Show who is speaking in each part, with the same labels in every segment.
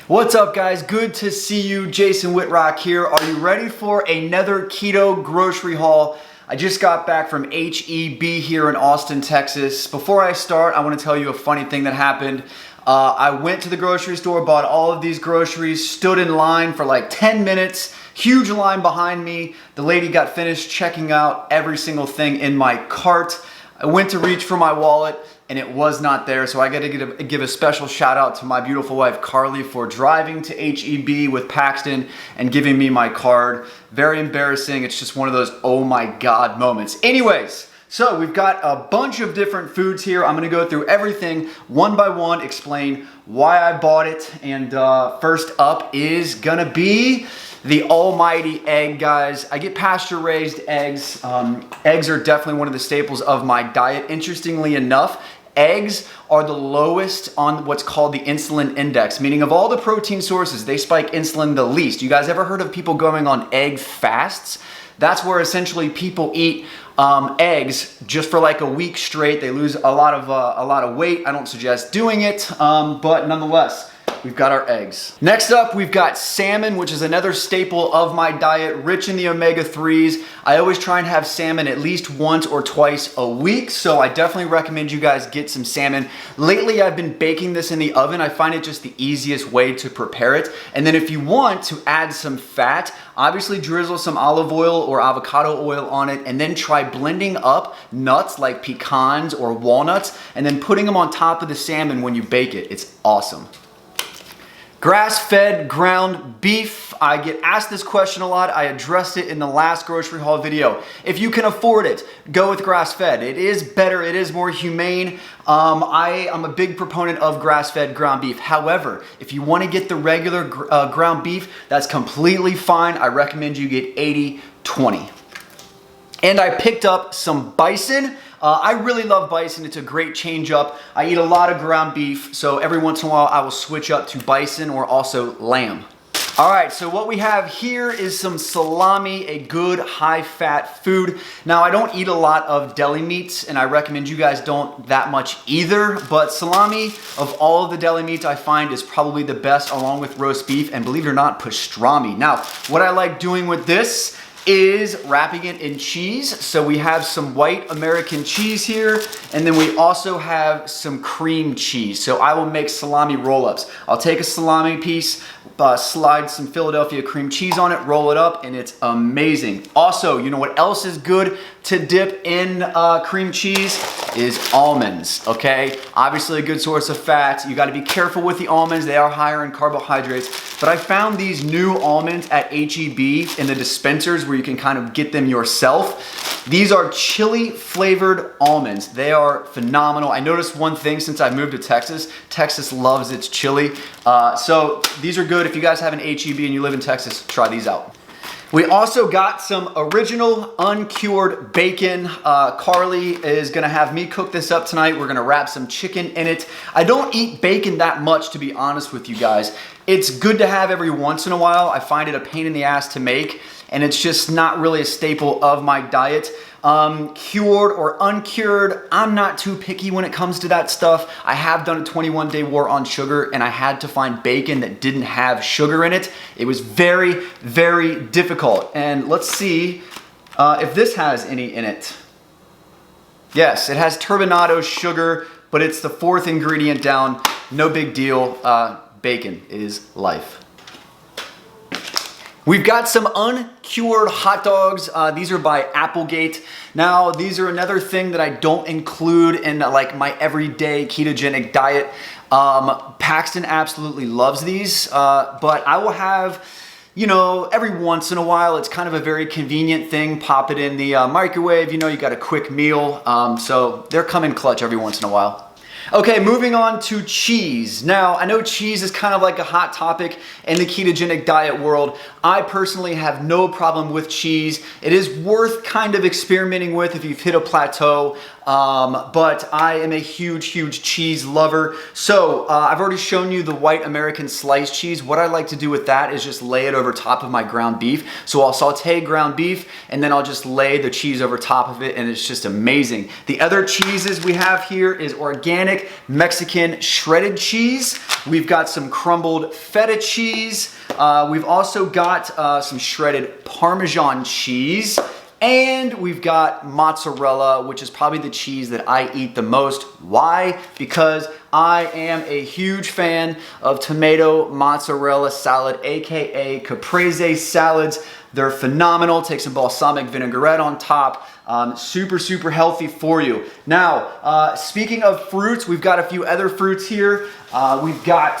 Speaker 1: What's up, guys? Good to see you. Jason Wittrock here. Are you ready for another keto grocery haul? I just got back from HEB here in Austin, Texas. Before I start, I want to tell you a funny thing that happened. I went to the grocery store, bought all of these groceries, stood in line for like 10 minutes, huge line behind me. The lady got finished checking out every single thing in my cart. I went to reach for my wallet and it was not there, so I got to give a special shout out to my beautiful wife Carly for driving to HEB with Paxton and giving me my card. Very embarrassing. It's just one of those oh my god moments. Anyways, so we've got a bunch of different foods here. I'm gonna go through everything one by one, explain why I bought it, and first up is gonna be the almighty egg, guys. I get pasture-raised eggs. Eggs are definitely one of the staples of my diet. Interestingly enough, eggs are the lowest on what's called the insulin index, meaning of all the protein sources, they spike insulin the least. You guys ever heard of people going on egg fasts? That's where essentially people eat eggs just for like a week straight. They lose a lot of weight. I don't suggest doing it, but nonetheless, we've got our eggs. Next up, we've got salmon, which is another staple of my diet, rich in the omega-3s. I always try and have salmon at least once or twice a week, so I definitely recommend you guys get some salmon. Lately, I've been baking this in the oven. I find it just the easiest way to prepare it. And then if you want to add some fat, obviously drizzle some olive oil or avocado oil on it, and then try blending up nuts like pecans or walnuts, and then putting them on top of the salmon when you bake it. It's awesome. Grass-fed ground beef. I get asked this question a lot. I addressed it in the last grocery haul video. If you can afford it, go with grass-fed. It is better, it is more humane. I am a big proponent of grass-fed ground beef. However, if you want to get the regular ground beef, that's completely fine. I recommend you get 80-20. And I picked up some bison. I really love bison. It's a great change up. I eat a lot of ground beef, so every once in a while I will switch up to bison or also lamb. All right, so what we have here is some salami, a good high-fat food. Now, I don't eat a lot of deli meats, and I recommend you guys don't that much either, but salami, of all of the deli meats, I find is probably the best, along with roast beef, and believe it or not, pastrami. Now, what I like doing with this is wrapping it in cheese. So we have some white American cheese here, and then we also have some cream cheese. So I will make salami roll-ups. I'll take a salami piece, slide some Philadelphia cream cheese on it, roll it up, and it's amazing. Also, you know what else is good to dip in cream cheese is almonds, okay? Obviously a good source of fat. You gotta be careful with the almonds. They are higher in carbohydrates, but I found these new almonds at HEB in the dispensers where you can kind of get them yourself. These are chili flavored almonds. They are phenomenal. I noticed one thing since I moved to Texas. Texas loves its chili. So these are good. If you guys have an HEB and you live in Texas, try these out. We also got some original uncured bacon. Carly is gonna have me cook this up tonight. We're gonna wrap some chicken in it. I don't eat bacon that much, to be honest with you guys. It's good to have every once in a while. I find it a pain in the ass to make, and it's just not really a staple of my diet. Cured or uncured, I'm not too picky when it comes to that stuff. I have done a 21-day war on sugar, and I had to find bacon that didn't have sugar in it. It was very, very difficult. And let's see if this has any in it. Yes, it has turbinado sugar, but it's the fourth ingredient down. No big deal. Bacon is life. We've got some uncured hot dogs. These are by Applegate. Now, these are another thing that I don't include in like my everyday ketogenic diet. Paxton absolutely loves these, but I will have, you know, every once in a while. It's kind of a very convenient thing. Pop it in the microwave. You know, you got a quick meal. So they're come in clutch every once in a while. Okay, moving on to cheese. Now, I know cheese is kind of like a hot topic in the ketogenic diet world. I personally have no problem with cheese. It is worth kind of experimenting with if you've hit a plateau. but I am a huge cheese lover. So I've already shown you the white American sliced cheese. What I like to do with that is just lay it over top of my ground beef. So I'll saute ground beef and then I'll just lay the cheese over top of it, and it's just amazing. The other cheeses we have here is organic Mexican shredded cheese. We've got some crumbled feta cheese. We've also got some shredded Parmesan cheese. And we've got mozzarella, which is probably the cheese that I eat the most. Why? Because I am a huge fan of tomato mozzarella salad, aka caprese salads. They're phenomenal. Take some balsamic vinaigrette on top. Super healthy for you. Now, speaking of fruits, we've got a few other fruits here. We've got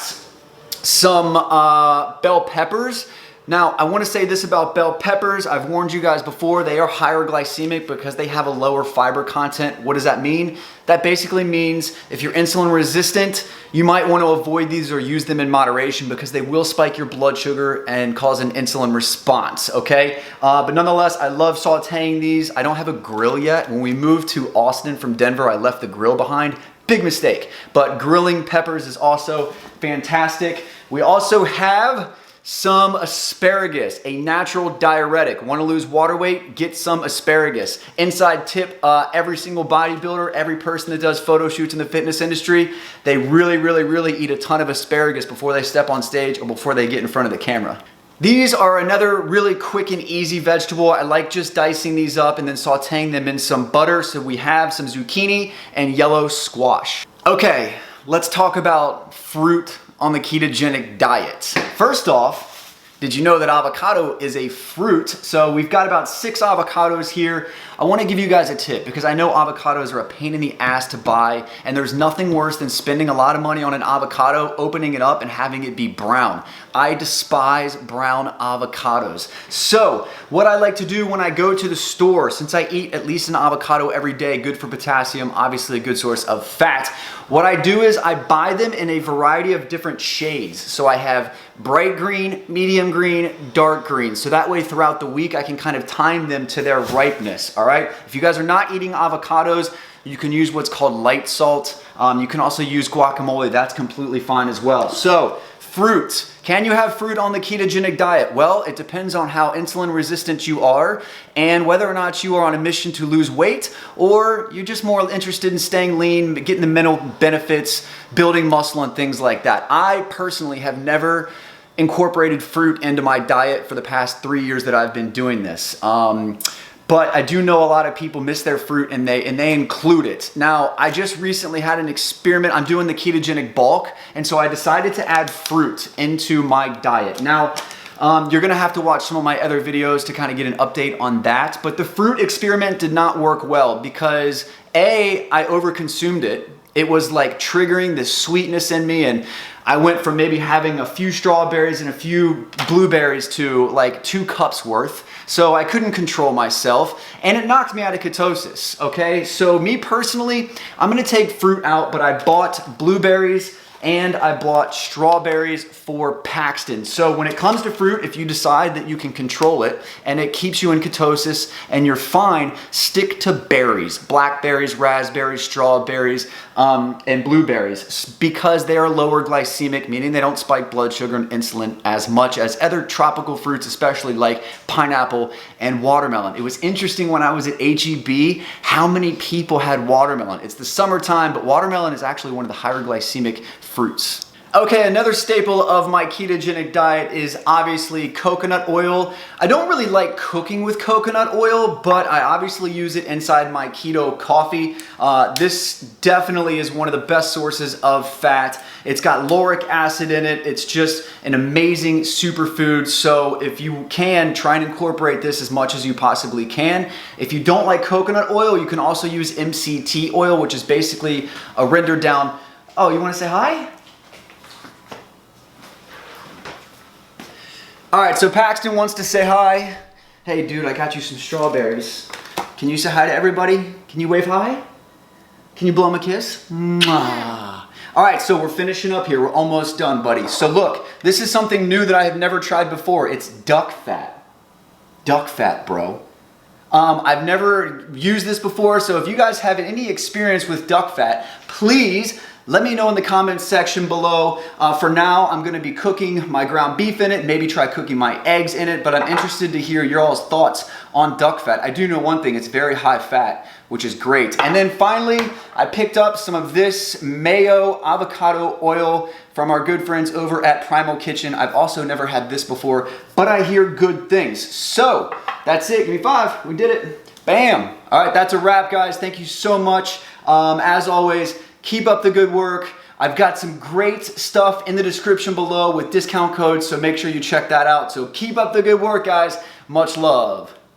Speaker 1: some bell peppers. Now, I want to say this about bell peppers. I've warned you guys before, they are higher glycemic because they have a lower fiber content. What does that mean? That basically means if you're insulin resistant, you might want to avoid these or use them in moderation because they will spike your blood sugar and cause an insulin response, okay? But nonetheless, I love sauteing these. I don't have a grill yet. When we moved to Austin from Denver, I left the grill behind. Big mistake. But grilling peppers is also fantastic. We also have some asparagus, a natural diuretic. Want to lose water weight? Get some asparagus. Inside tip, every single bodybuilder, every person that does photo shoots in the fitness industry, they really eat a ton of asparagus before they step on stage or before they get in front of the camera. These are another really quick and easy vegetable. I like just dicing these up and then sauteing them in some butter. So we have some zucchini and yellow squash. Okay, let's talk about fruit on the ketogenic diet. First off, did you know that avocado is a fruit? So we've got about 6 avocados here. I want to give you guys a tip because I know avocados are a pain in the ass to buy, and there's nothing worse than spending a lot of money on an avocado, opening it up and having it be brown. I despise brown avocados. So what I like to do when I go to the store, since I eat at least an avocado every day, good for potassium, obviously a good source of fat, what I do is I buy them in a variety of different shades. So I have bright green, medium green, dark green. So that way throughout the week I can kind of time them to their ripeness, all right? If you guys are not eating avocados, you can use what's called light salt. You can also use guacamole. That's completely fine as well. So fruit. Can you have fruit on the ketogenic diet? Well, it depends on how insulin resistant you are and whether or not you are on a mission to lose weight or you're just more interested in staying lean, getting the mental benefits, building muscle and things like that. I personally have never incorporated fruit into my diet for the past 3 years that I've been doing this. But I do know a lot of people miss their fruit and they include it. Now, I just recently had an experiment. I'm doing the ketogenic bulk, and so I decided to add fruit into my diet. Now, you're gonna have to watch some of my other videos to kind of get an update on that. But the fruit experiment did not work well because A, I overconsumed it. It was like triggering this sweetness in me, and I went from maybe having a few strawberries and a few blueberries to like 2 cups worth. So I couldn't control myself and it knocked me out of ketosis, okay? So me personally, I'm gonna take fruit out, but I bought blueberries and I bought strawberries for Paxton. So when it comes to fruit, if you decide that you can control it and it keeps you in ketosis and you're fine, stick to berries, blackberries, raspberries, strawberries, and blueberries because they are lower glycemic, meaning they don't spike blood sugar and insulin as much as other tropical fruits, especially like pineapple and watermelon. It was interesting when I was at HEB how many people had watermelon. It's the summertime, but watermelon is actually one of the higher glycemic fruits. Okay, another staple of my ketogenic diet is obviously coconut oil. I don't really like cooking with coconut oil, but I obviously use it inside my keto coffee. This definitely is one of the best sources of fat. It's got lauric acid in it. It's just an amazing superfood. So if you can, try and incorporate this as much as you possibly can. If you don't like coconut oil, you can also use MCT oil, which is basically a rendered down. Oh, you want to say hi? All right, so Paxton wants to say hi. Hey, dude, I got you some strawberries. Can you say hi to everybody? Can you wave hi? Can you blow him a kiss? Mwah. All right, so we're finishing up here. We're almost done, buddy. So look, this is something new that I have never tried before. It's duck fat. Duck fat, bro. I've never used this before, so if you guys have any experience with duck fat, please let me know in the comments section below. For now, I'm gonna be cooking my ground beef in it, maybe try cooking my eggs in it, but I'm interested to hear your all's thoughts on duck fat. I do know one thing, it's very high fat, which is great. And then finally, I picked up some of this mayo avocado oil from our good friends over at Primal Kitchen. I've also never had this before, but I hear good things. So that's it, give me 5, we did it. Bam. All right, that's a wrap, guys. Thank you so much. As always, keep up the good work. I've got some great stuff in the description below with discount codes, so make sure you check that out. So keep up the good work, guys. Much love.